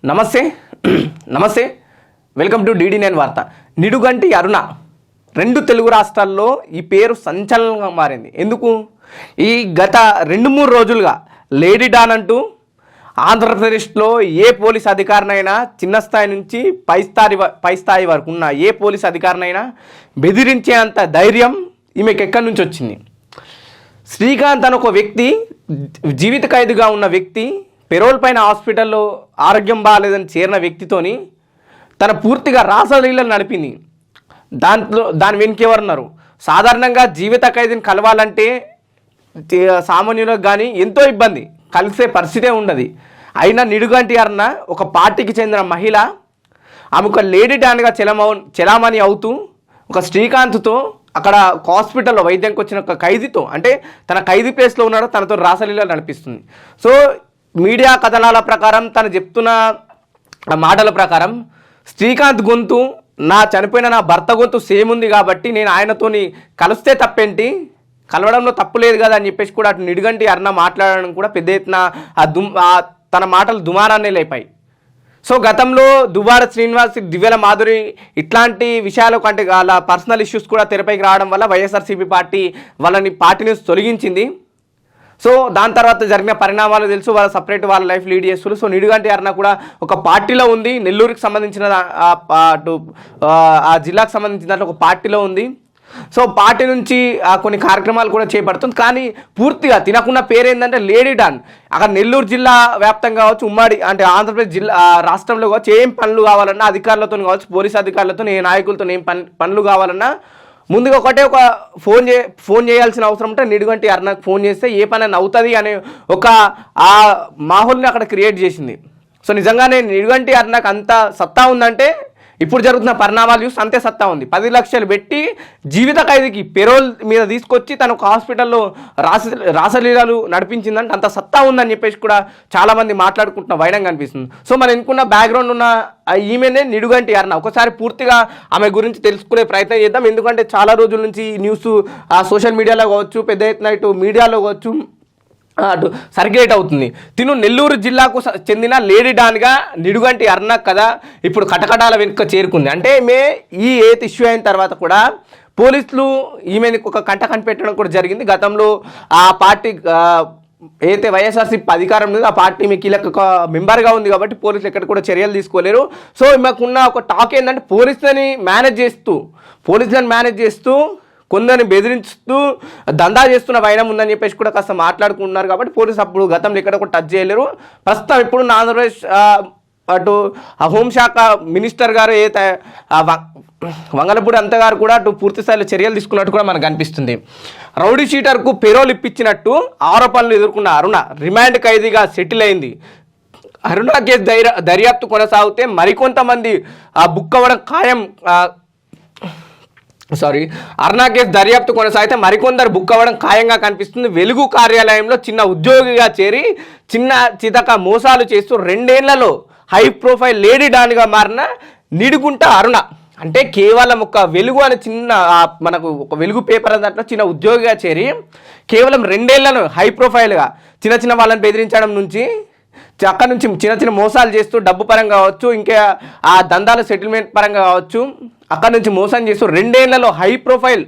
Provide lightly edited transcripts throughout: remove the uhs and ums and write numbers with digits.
నమస్తే నమస్తే welcome to DD9 వార్త. నిడుగంటి అరుణ రెండు తెలుగు రాష్ట్రాల్లో ఈ పేరు సంచలనంగా మారింది. ఎందుకు? ఈ గత 2-3 రోజులుగా లేడీ డాన్ అంటూ ఆంధ్రప్రదేశ్లో ఏ పోలీస్ అధికారినైనా చిన్న స్థాయి నుంచి పై స్థాయి వరకు ఉన్న ఏ పోలీస్ అధికారినైనా బెదిరించేంత ధైర్యం ఈమెకు ఎక్కడి నుంచి వచ్చింది? శ్రీకాంత్ అని ఒక వ్యక్తి, జీవిత ఖైదుగా ఉన్న వ్యక్తి, పెరోల్ పైన హాస్పిటల్లో ఆరోగ్యం బాగాలేదని చేరిన వ్యక్తితోని తన పూర్తిగా రాసలీలను నడిపింది. దాని వెనుక ఎవరున్నారు? సాధారణంగా జీవిత ఖైదీని కలవాలంటే సామాన్యులకు కానీ ఎంతో ఇబ్బంది, కలిసే పరిస్థితే ఉండదు. అయినా నిడుగంటి అరుణ ఒక పార్టీకి చెందిన మహిళ, ఆమె ఒక లేడీ డాన్గా చెలామణి అవుతూ ఒక శ్రీకాంత్తో అక్కడ హాస్పిటల్లో వైద్యంకి వచ్చిన ఒక ఖైదీతో, అంటే తన ఖైదీ ప్లేస్లో ఉన్నాడో తనతో రాసలీలను నడిపిస్తుంది. సో మీడియా కథనాల ప్రకారం, తను చెప్తున్న మాటల ప్రకారం శ్రీకాంత్ గొంతు చనిపోయిన నా భర్త గొంతు సేమ్ ఉంది కాబట్టి నేను ఆయనతోని కలిస్తే తప్పేంటి, కలవడంలో తప్పు లేదు కదా అని చెప్పేసి కూడా అటు నిడుగంటి అరుణ మాట్లాడడం కూడా పెద్ద ఎత్తున తన మాటలు దుమారాన్ని లేపాయి. సో గతంలో దువ్వాడ శ్రీనివాస్, దివ్యల మాధురి ఇట్లాంటి విషయాలు కంటే వాళ్ళ పర్సనల్ ఇష్యూస్ కూడా తెరపైకి రావడం వల్ల వైఎస్ఆర్సీపీ పార్టీ వాళ్ళని పార్టీ నుంచి తొలగించింది. సో దాని తర్వాత జరిగిన పరిణామాలు తెలుసు, వాళ్ళ సపరేట్ వాళ్ళ లైఫ్ లీడ్ చేస్తారు. సో నిడుగంటి అరుణ కూడా ఒక పార్టీలో ఉంది, నెల్లూరుకి సంబంధించిన ఆ జిల్లాకు సంబంధించిన దాంట్లో ఒక పార్టీలో ఉంది. సో పార్టీ నుంచి కొన్ని కార్యక్రమాలు కూడా చేపడుతుంది. కానీ పూర్తిగా తినకున్న పేరు ఏంటంటే లేడీ డాన్. అక్కడ నెల్లూరు జిల్లా వ్యాప్తంగా కావచ్చు, ఉమ్మడి అంటే ఆంధ్రప్రదేశ్ జిల్లా రాష్ట్రంలో కావచ్చు, ఏం పనులు కావాలన్నా అధికారులతో కావచ్చు, పోలీస్ అధికారులతో, ఏ నాయకులతో ఏం పనులు కావాలన్నా ముందుగా ఒక ఫోన్ చేయాల్సిన అవసరం ఉంటే నిడుగంటి అరుణకు ఫోన్ చేస్తే ఏ పని అవుతుంది అనే ఒక ఆ మాహోల్ని అక్కడ క్రియేట్ చేసింది. సో నిజంగానే నిడుగంటి అరుణకు అంత సత్తా ఉందంటే ఇప్పుడు జరుగుతున్న పరిణామాలు చూసి అంతే సత్తా ఉంది. 10 లక్షలు పెట్టి జీవిత ఖైదీకి పెరోల్ మీద తీసుకొచ్చి తను ఒక హాస్పిటల్లో రాసలీలాలు నడిపించిందంటే అంత సత్తా ఉందని చెప్పేసి కూడా చాలామంది మాట్లాడుకుంటున్న వైనంగా అనిపిస్తుంది. సో మనం ఎన్నుకున్న బ్యాక్గ్రౌండ్ ఉన్న ఈమెనే నిడుగంటి అరుణ. ఒకసారి పూర్తిగా ఆమె గురించి తెలుసుకునే ప్రయత్నం చేద్దాం. ఎందుకంటే చాలా రోజుల నుంచి న్యూస్ సోషల్ మీడియాలో కావచ్చు, పెద్ద ఎత్తున ఇటు మీడియాలో కావచ్చు అటు సర్క్యులేట్ అవుతుంది. తిను నెల్లూరు జిల్లాకు చెందిన లేడీ డాన్గా నిడుగంటి అరుణ కదా ఇప్పుడు కటకటాల వెనుక చేరుకుంది. అంటే ఈ ఇష్యూ అయిన తర్వాత కూడా పోలీసులు ఈమెని ఒక కంట కనిపెట్టడం కూడా జరిగింది. గతంలో ఆ పార్టీ ఏదైతే వైఎస్ఆర్సీపీ అధికారం ఉందో ఆ పార్టీ మీ కీలక మెంబర్గా ఉంది కాబట్టి పోలీసులు ఎక్కడ కూడా చర్యలు తీసుకోలేరు. సో మాకున్న ఒక టాక్ ఏంటంటే పోలీసులని మేనేజ్ చేస్తూ కొందరిని బెదిరిస్తూ దందా చేస్తున్న వైనం ఉందని చెప్పేసి కూడా కాస్త మాట్లాడుకుంటున్నారు. కాబట్టి పోలీసు అప్పుడు గతంలో ఎక్కడ కూడా టచ్ చేయలేరు. ప్రస్తుతం ఇప్పుడు ఆంధ్రప్రదేశ్ అటు హోంశాఖ మినిస్టర్ గారు ఏదైతే వంగలపూడి అంత గారు కూడా అటు పూర్తి స్థాయిలో చర్యలు తీసుకున్నట్టు కూడా మనకు అనిపిస్తుంది. రౌడీ షీటర్కు పెరోల్ ఇప్పించినట్టు ఆరోపణలు ఎదుర్కొన్న అరుణ రిమాండ్ ఖైదీగా సెటిల్ అయింది. అరుణ కేసు దర్యాప్తు కొనసాగితే మరికొంతమంది బుక్ అవ్వడం ఖాయం. అరుణ కేసు దర్యాప్తు కొనసాగితే మరికొందరు బుక్ అవ్వడం ఖాయంగా కనిపిస్తుంది. వెలుగు కార్యాలయంలో చిన్న ఉద్యోగిగా చేరి చిన్న చితక మోసాలు చేస్తూ 2 ఏళ్లలో హై ప్రొఫైల్ లేడీ డాన్గా మారిన నిడుగుంట అరుణ. అంటే కేవలం ఒక వెలుగు అని చిన్న మనకు ఒక వెలుగు పేపర్ దాంట్లో చిన్న ఉద్యోగిగా చేరి కేవలం 2 ఏళ్లను హై ప్రొఫైల్గా చిన్న వాళ్ళని బెదిరించడం నుంచి, అక్కడ నుంచి చిన్న మోసాలు చేస్తూ డబ్బు పరంగా కావచ్చు, ఇంకా ఆ దందాల సెటిల్మెంట్ పరంగా కావచ్చు, అక్కడ నుంచి మోసం చేస్తూ 2 ఏళ్లలో హై ప్రొఫైల్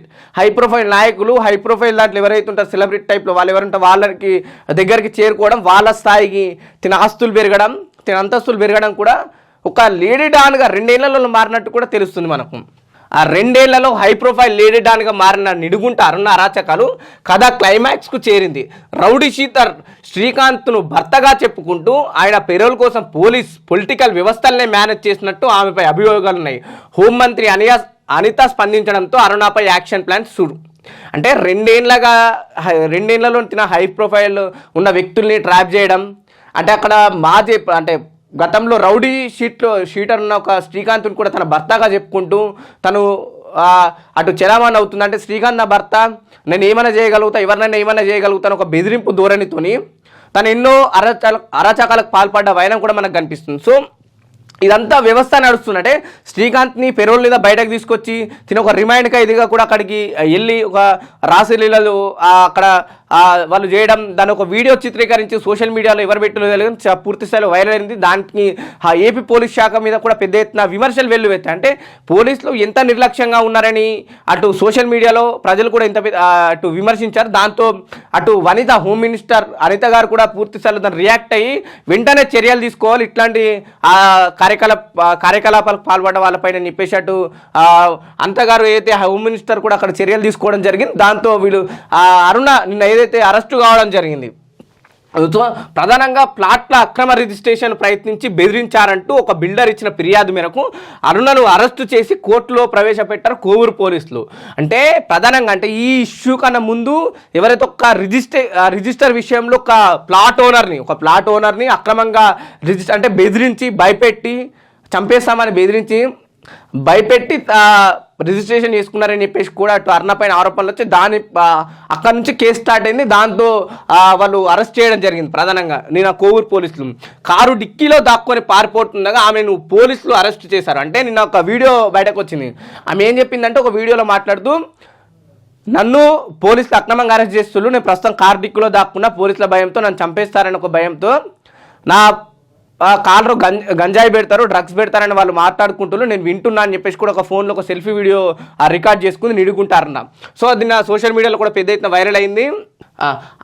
నాయకులు, హై ప్రొఫైల్ దాంట్లో ఎవరైతే ఉంటారో సెలబ్రిటీ టైప్లో వాళ్ళు ఎవరంటే వాళ్ళకి దగ్గరికి చేరుకోవడం, వాళ్ళ స్థాయికి తిన అంతస్తులు పెరగడం కూడా ఒక లేడీ డాన్గా 2 ఏళ్లలో మారినట్టు కూడా తెలుస్తుంది మనకు. ఆ 2 ఏళ్లలో హై ప్రొఫైల్ లేడీ డాన్గా మారిన నిడుగుంట అరుణ అరాచకాలు కథ క్లైమాక్స్కు చేరింది. రౌడీ షీటర్ శ్రీకాంత్ను భర్తగా చెప్పుకుంటూ ఆయన పెరోల్ కోసం పొలిటికల్ వ్యవస్థలనే మేనేజ్ చేసినట్టు ఆమెపై అభియోగాలు ఉన్నాయి. హోంమంత్రి అనిత స్పందించడంతో అరుణపై యాక్షన్ ప్లాన్ షురు. అంటే 2 ఏళ్లలో తిన హై ప్రొఫైల్ ఉన్న వ్యక్తుల్ని ట్రాప్ చేయడం, అంటే అక్కడ అంటే గతంలో రౌడీ షీటర్ ఉన్న ఒక శ్రీకాంత్ని కూడా తన భర్తగా చెప్పుకుంటూ తను అటు చలామణి అవుతుంది. అంటే శ్రీకాంత్ నా భర్త, నేను ఏమైనా చేయగలుగుతా, ఎవరినైనా ఏమైనా చేయగలుగుతాను ఒక బెదిరింపు ధోరణితోని తను ఎన్నో అరాచకాలకు పాల్పడ్డ వైనం కూడా మనకు కనిపిస్తుంది. సో ఇదంతా వ్యవస్థ నడుస్తుందంటే శ్రీకాంత్ని పెరోల్ మీద బయటకు తీసుకొచ్చి తిన ఒక రిమైండ్ ఖైదీగా కూడా అక్కడికి వెళ్ళి ఒక రాసలీలలు అక్కడ వాళ్ళు చేయడం, దాని ఒక వీడియో చిత్రీకరించి సోషల్ మీడియాలో ఎవరు పెట్టలేదు పూర్తి స్థాయిలో వైరల్ అయింది. దానికి ఏపీ పోలీస్ శాఖ మీద కూడా పెద్ద ఎత్తున విమర్శలు వెల్లువెత్తాయి. అంటే పోలీసులు ఎంత నిర్లక్ష్యంగా ఉన్నారని అటు సోషల్ మీడియాలో ప్రజలు కూడా ఇంత అటు విమర్శించారు. దాంతో అటు వనిత హోమ్ మినిస్టర్ అనిత గారు కూడా పూర్తి స్థాయిలో దాన్ని రియాక్ట్ అయ్యి వెంటనే చర్యలు తీసుకోవాలి, ఇట్లాంటి కార్యకలాపాలకు పాల్పడ్డ వాళ్ళపైన చెప్పేసి అటు అనిత గారు ఏదైతే హోమ్ మినిస్టర్ కూడా అక్కడ చర్యలు తీసుకోవడం జరిగింది. దాంతో వీళ్ళు అరుణ నిన్న ఏదైతే అరెస్టు కావడం జరిగింది. ప్రధానంగా ప్లాట్ల అక్రమ రిజిస్ట్రేషన్ ప్రయత్నించి బెదిరించారంటూ ఒక బిల్డర్ ఇచ్చిన ఫిర్యాదు మేరకు అరుణను అరెస్టు చేసి కోర్టులో ప్రవేశపెట్టారు కోవూరు పోలీసులు. అంటే ప్రధానంగా అంటే ఈ ఇష్యూ కన్నా ముందు ఎవరైతే ఒక రిజిస్టర్ విషయంలో ఒక ప్లాట్ ఓనర్ని అక్రమంగా అంటే బెదిరించి భయపెట్టి చంపేస్తామని బెదిరించి భయపెట్టి రిజిస్ట్రేషన్ చేసుకున్నారని చెప్పేసి కూడా అటు అరుణ పైన ఆరోపణలు వచ్చి అక్కడ నుంచి కేసు స్టార్ట్ అయింది. దాంతో వాళ్ళు అరెస్ట్ చేయడం జరిగింది. ప్రధానంగా నిన్న కోవూరు పోలీసులు కారు డిక్కీలో దాక్కొని పారిపోతుండగా ఆమెను పోలీసులు అరెస్ట్ చేశారు. అంటే నిన్న ఒక వీడియో బయటకు వచ్చింది. ఆమె ఏం చెప్పిందంటే ఒక వీడియోలో మాట్లాడుతూ, నన్ను పోలీసులు అక్రమంగా అరెస్ట్ చేస్తున్నారు, నేను ప్రస్తుతం కారు డిక్కీలో దాక్కున్నా, పోలీసుల భయంతో నన్ను చంపేస్తారని ఒక భయంతో నా కాళ్ళు గంజాయి పెడతారు, డ్రగ్స్ పెడతారని వాళ్ళు మాట్లాడుకుంటున్నారు, నేను వింటున్నా అని చెప్పేసి కూడా ఒక ఫోన్లో ఒక సెల్ఫీ వీడియో రికార్డ్ చేసుకుని నిడుకుంటారన్న. సో అది నా సోషల్ మీడియాలో కూడా పెద్ద ఎత్తున వైరల్ అయింది.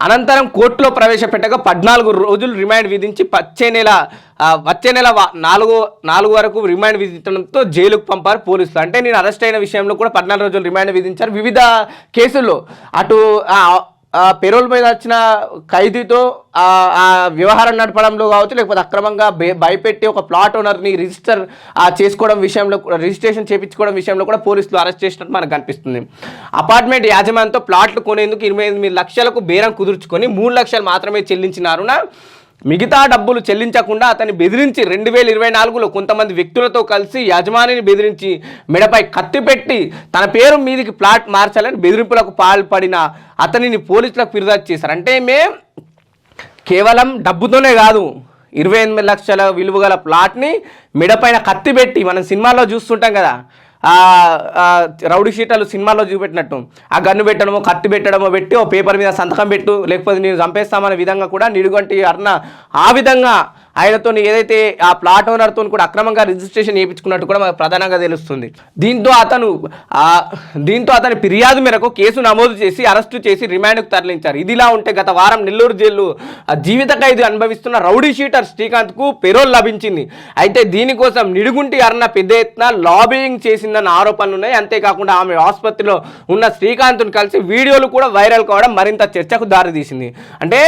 అనంతరం కోర్టులో ప్రవేశపెట్టగా 14 రోజులు రిమాండ్ విధించి వచ్చే నెల 4 వరకు రిమాండ్ విధించడంతో జైలుకు పంపారు పోలీసులు. అంటే నేను అరెస్ట్ అయిన విషయంలో కూడా 14 రోజులు రిమాండ్ విధించారు. వివిధ కేసుల్లో అటు పెరోల్ మీద వచ్చిన ఖైదీతో వ్యవహారం నడపడంలో కావచ్చు, లేకపోతే అక్రమంగా భయపెట్టి ఒక ప్లాట్ ఓనర్ని రిజిస్ట్రేషన్ చేయించుకోవడం విషయంలో కూడా పోలీసులు అరెస్ట్ చేసినట్టు మనకు కనిపిస్తుంది. అపార్ట్మెంట్ యాజమాన్యంతో ప్లాట్లు కొనేందుకు 28 లక్షలకు బేరం కుదుర్చుకొని 3 లక్షలు మాత్రమే చెల్లించినారున మిగతా డబ్బులు చెల్లించకుండా అతన్ని బెదిరించి 2024లో కొంతమంది వ్యక్తులతో కలిసి యజమానిని బెదిరించి మెడపై కత్తి పెట్టి తన పేరు మీదికి ప్లాట్ మార్చాలని బెదిరింపులకు పాల్పడిన అతనిని పోలీసులకు ఫిర్యాదు చేశారు. అంటే కేవలం డబ్బుతోనే కాదు, 28 లక్షల విలువ గల ప్లాట్ని మెడపైన కత్తి పెట్టి, మనం సినిమాల్లో చూస్తుంటాం కదా రౌడీ షీటర్లు సినిమాలో చూపెట్టినట్టు ఆ గన్ను పెట్టడమో కత్తి పెట్టడమో పెట్టి ఓ పేపర్ మీద సంతకం పెట్టు, లేకపోతే నేను చంపేస్తామనే విధంగా కూడా నిడుగంటి అరుణ ఆ విధంగా ఆయనతో ఏదైతే ఆ ప్లాట్ ఓనర్తో కూడా అక్రమంగా రిజిస్ట్రేషన్ చేయించుకున్నట్టు కూడా మనకు ప్రధానంగా తెలుస్తుంది. దీంతో అతని ఫిర్యాదు మేరకు కేసు నమోదు చేసి అరెస్టు చేసి రిమాండ్కు తరలించారు. ఇదిలా ఉంటే గత వారం నెల్లూరు జైలు జీవిత ఖైదు అనుభవిస్తున్న రౌడీ షీటర్ శ్రీకాంత్కు పెరోల్ లభించింది. అయితే దీనికోసం నిడుగుంటి అరుణ పెద్ద ఎత్తున లాబియింగ్ చేసిందన్న ఆరోపణలు ఉన్నాయి. అంతేకాకుండా ఆమె ఆసుపత్రిలో ఉన్న శ్రీకాంత్ను కలిసి వీడియోలు కూడా వైరల్ కావడం మరింత చర్చకు దారితీసింది. అంటే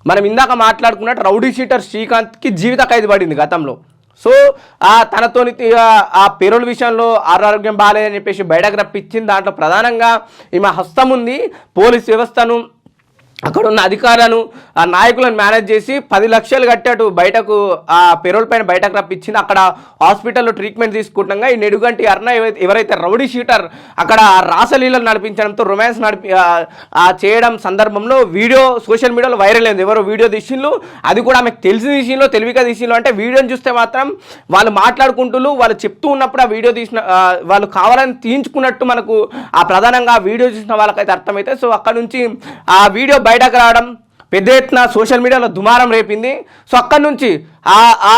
మనం ఇందాక మాట్లాడుకున్నట్టు రౌడీ షీటర్ శ్రీకాంత్కి జీవిత ఖైదు పడింది గతంలో. సో తనతోని ఆ పెరోల్ విషయంలో ఆరోగ్యం బాగాలేదని చెప్పేసి బయటకు రప్పించింది. దాంట్లో ప్రధానంగా ఈమె హస్తం ఉంది. పోలీస్ వ్యవస్థను, అక్కడ ఉన్న అధికారులను, ఆ నాయకులను మేనేజ్ చేసి 10 లక్షలు కట్టాడు బయటకు ఆ పెరోల్ పైన బయటకు రప్పించింది. అక్కడ హాస్పిటల్లో ట్రీట్మెంట్ తీసుకుంటాగా ఈ నెడుగంటి అరుణ ఎవరైతే రౌడీ షీటర్ అక్కడ రాసలీలలు నడిపించడంతో రొమాన్స్ చేయడం సందర్భంలో వీడియో సోషల్ మీడియాలో వైరల్ అయింది. ఎవరో వీడియో తీసిండ్రు, అది కూడా ఆమెకు తెలిసిన విషయంలో తెలివిగా తీసిండ్రు. అంటే వీడియోని చూస్తే మాత్రం వాళ్ళు మాట్లాడుకుంటూ వాళ్ళు చెప్తూ ఉన్నప్పుడు ఆ వీడియో తీసిన వాళ్ళు కావాలని తీయించుకున్నట్టు మనకు ఆ ప్రధానంగా ఆ వీడియో చూసిన వాళ్ళకైతే అర్థమైతే. సో అక్కడ నుంచి ఆ వీడియో బయటకు రావడం పెద్ద ఎత్తున సోషల్ మీడియాలో దుమారం రేపింది. సో అక్కడి నుంచి ఆ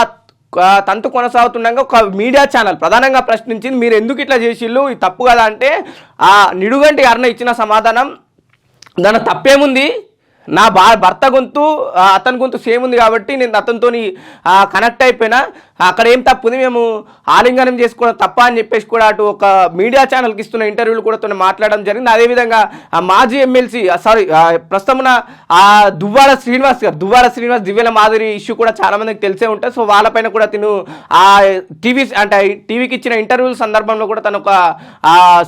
తంతు కొనసాగుతుండగా ఒక మీడియా ఛానల్ ప్రధానంగా ప్రశ్నించింది, మీరు ఎందుకు ఇట్లా చేసిళ్ళు, ఇది తప్పు కదా అంటే ఆ నిడుగంటి అరుణ ఇచ్చిన సమాధానం, దాని తప్పేముంది, నా భర్త గొంతు అతని గొంతు సేమ్ ఉంది కాబట్టి నేను అతనితో కనెక్ట్ అయిపోయినా, అక్కడ ఏం తప్పు ఉంది, మేము ఆలింగనం చేసుకోవడం తప్ప అని చెప్పేసి కూడా అటు ఒక మీడియా ఛానల్కి ఇస్తున్న ఇంటర్వ్యూలు కూడా తను మాట్లాడడం జరిగింది. అదేవిధంగా మాజీ ఎమ్మెల్సీ ప్రస్తుతం దువ్వాడ శ్రీనివాస్ దివ్యల మాదిరి ఇష్యూ కూడా చాలా మందికి తెలిసే ఉంటాయి. సో వాళ్ళపైన కూడా తను ఆ టీవీకి ఇచ్చిన ఇంటర్వ్యూల సందర్భంలో కూడా తను ఒక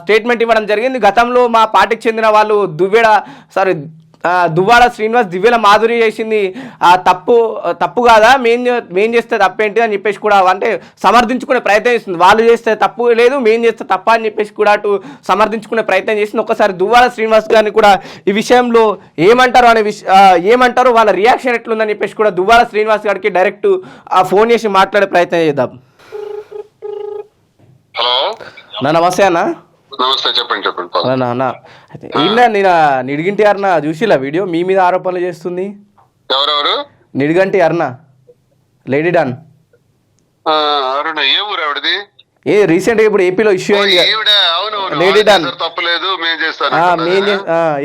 స్టేట్మెంట్ ఇవ్వడం జరిగింది. గతంలో మా పార్టీకి చెందిన వాళ్ళు దువ్వాడ శ్రీనివాస్ దివ్యల మాధురి చేసింది తప్పు కాదా, మేం చేస్తే తప్పేంటి అని చెప్పేసి కూడా అంటే సమర్థించుకునే ప్రయత్నం చేస్తుంది. వాళ్ళు చేస్తే తప్పు లేదు, మేం చేస్తే తప్ప అని చెప్పేసి కూడా అటు సమర్థించుకునే ప్రయత్నం చేసింది. ఒక్కసారి దువ్వాడ శ్రీనివాస్ గారిని కూడా ఈ విషయంలో ఏమంటారు వాళ్ళ రియాక్షన్ ఎట్లుందని చెప్పేసి కూడా దువ్వాడ శ్రీనివాస్ గారికి డైరెక్ట్ ఫోన్ చేసి మాట్లాడే ప్రయత్నం చేద్దాం. హలో నమస్తే అన్న. నమస్తే, చెప్పండి చెప్పండి. అన్న అయితే ఈయన నేను నిడిగింటి అరుణ చూసిలా వీడియో మీ మీద ఆరోపణలు చేస్తుంది. ఎవరెవరు? నిడిగంటి అరుణ, లేడీ డాన్. అరుణ ఏ ఊరు ఆవిడది? ఏ రీసెంట్ గా ఇప్పుడు ఏపీలో ఇష్యూ అయింది. లేడీ డాన్ తప్పలేదు, మేము చేస్తాను.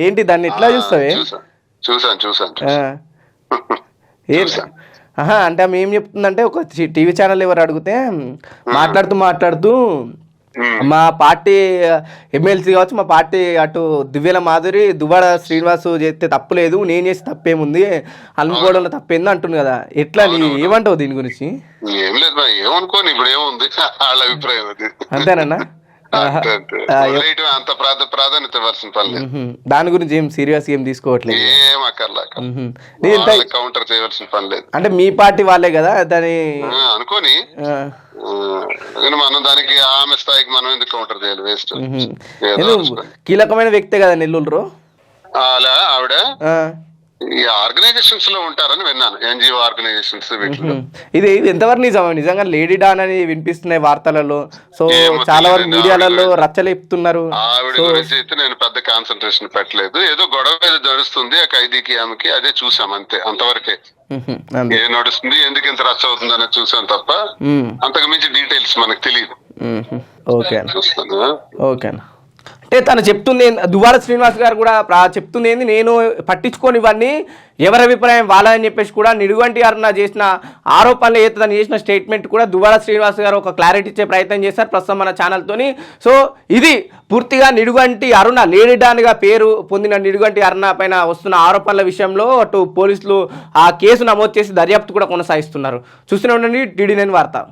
ఏంటి దాన్ని ఎట్లా చూస్తావే? చూసాను. అంటే ఆమె ఏం చెప్తుందంటే, ఒక టీవీ ఛానల్ ఎవరు అడిగితే మాట్లాడుతూ మా పార్టీ ఎమ్మెల్సీ కావచ్చు, మా పార్టీ అటు దివ్యల మాధురి దువ్వాడ శ్రీనివాసు చేస్తే తప్పులేదు, నేను చేసి తప్పేముంది, అనుకోవడంలో తప్పేంది అంటుంది కదా. ఎట్లా ఏమంటావు దీని గురించి? ఏం లేదు, ఏమనుకోని ఇప్పుడు ఏముంది, వాళ్ళ అభిప్రాయం అది. అంతేనన్నా? అంత ప్రాధాన్యత ఇవ్వాల్సిన పని. దాని గురించి ఏం సీరియస్ ఏం తీసుకోవట్లేదు, ఏం అక్కర్లా, కౌంటర్ చేయవలసిన పని లేదు. అంటే మీ పార్టీ వాళ్ళే కదా దాని అనుకోని మనం దానికి ఆమె స్థాయికి మనం ఎందుకు కౌంటర్ చేయాలి, వేస్ట్. కీలకమైన వ్యక్తే కదా నెల్లూరు. అలా ఆవిడ ఈ ఆర్గనైజేషన్స్ లో ఉంటారని విన్నాను, ఎన్జిఓ ఆర్గనైజేషన్స్. ఇది ఎంతవరకు నిజంగా లేడీ డాన్ అని వినిపిస్తున్నాయి వార్తలలో. సో చాలా వరకు మీడియాలలో రచ్చలేపుతున్నారు. ఆవిడ గురించి అయితే నేను పెద్ద కాన్సన్ట్రేషన్ పెట్టలేదు. ఏదో గొడవ ఏదో నడుస్తుంది ఆ ఖైదీకి ఆమెకి, అదే చూసాం అంతే, అంతవరకే. ఏం నడుస్తుంది, ఎందుకు ఇంత రచ్చ అవుతుంది అనేది చూసాం తప్ప అంతకు మించి డీటెయిల్స్ మనకు తెలియదు. ఓకేనా. అంటే తను చెప్తుంది, దువ్వాడ శ్రీనివాస్ గారు కూడా చెప్తుంది ఏంది, నేను పట్టించుకొని ఇవన్నీ ఎవరి అభిప్రాయం వాళ్ళని చెప్పేసి కూడా నిడుగంటి అరుణ చేసిన ఆరోపణలు ఏదో తను చేసిన స్టేట్మెంట్ కూడా దువ్వాడ శ్రీనివాస్ గారు ఒక క్లారిటీ ఇచ్చే ప్రయత్నం చేశారు ప్రస్తుతం మన ఛానల్తోని. సో ఇది పూర్తిగా నిడుగంటి అరుణ, లేడీ డాన్గా పేరు పొందిన నిడుగంటి అరుణ పైన వస్తున్న ఆరోపణల విషయంలో అటు పోలీసులు ఆ కేసు నమోదు చేసి దర్యాప్తు కూడా కొనసాగిస్తున్నారు. చూస్తూనే ఉండండి TD9 వార్త.